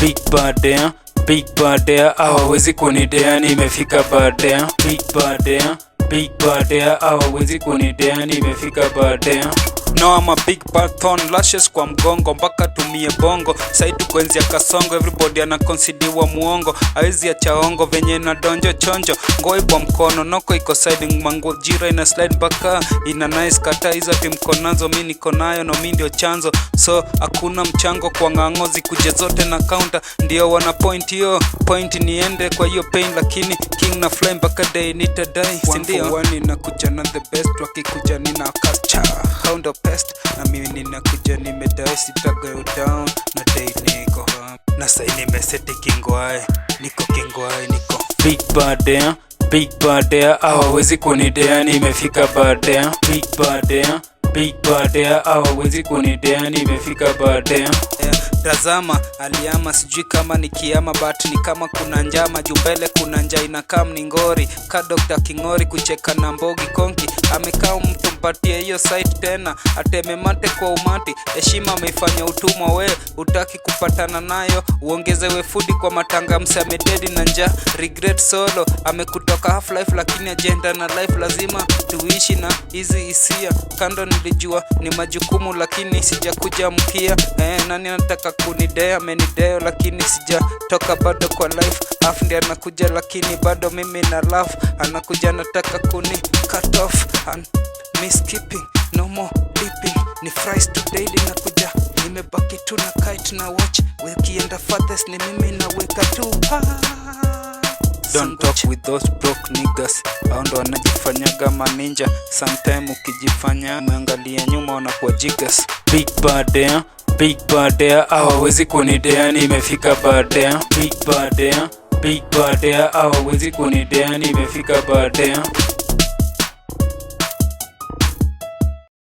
Big bad there, big bad there, hawawezi kunidea nimefika bad there. Big bad there, big bad there, hawawezi kunidea nimefika bad there. No, I'm a big baton, lashes kwa mgongo mpaka tumie bongo. Saitu kwenzi ya kasongo, everybody anakonsidiwa muongo. Hawezi ya chaongo venye na donjo chonjo. Ngoi kwa mkono, noko iko siding mango jira ina slide baka. Ina nice kata hizo timkonazo, mi niko nayo no mi ndio chanzo. So hakuna mchango kwa ngangozi kuje zote na counter. Ndio wana point yo, point niende kwa hiyo pain. Lakini king na flame mpaka day nitadai. Sindio wani na kuja na the best, wakikuja nina kacha hound of pest, na mimi ninakuja nimedai sitago down na day niko na sai nimeseti kingwai, niko kingwai niko big bad there, big bad there, hawawezi kunidea nimefika bad there. Big bad there, big bad there, hawawezi kunidea nimefika bad there. Tazama aliama sijui kama ni kiama but ni kama kuna njama jumbele kuna njaa inakam ni ngori ka Dr. Kingori kucheka na mbogi konki amekaa mtu mpatie hiyo site tena ateme mate kwa umati heshima ameifanya utumwa we utaki kupatana nayo uongezewe food kwa matanga msamededi na njaa regret solo amekutoka half life lakini agenda na life lazima tuishi na hizi hisia kando nilijua ni majukumu lakini sijakuja mkia nani anataka kunidea amenideo lakini sija toka bado kwa life half ndiye anakuja lakini bado mimi na love anakuja nataka kuni cut off and miskeeping no more dipping ni fries to daily nakuja nimebaki tu na kite na watch wekienda farthest ni mimi naweka tu Don't talk with those broke niggas. Hao ndo wanajifanyaga maninja. Sometime ukijifanya umeangalia nyuma wanakuwa jigas. Big bad there, big bad there, hawawezi kunidea nimefika bad there. Big bad there, big bad there, hawawezi kunidea nimefika bad there.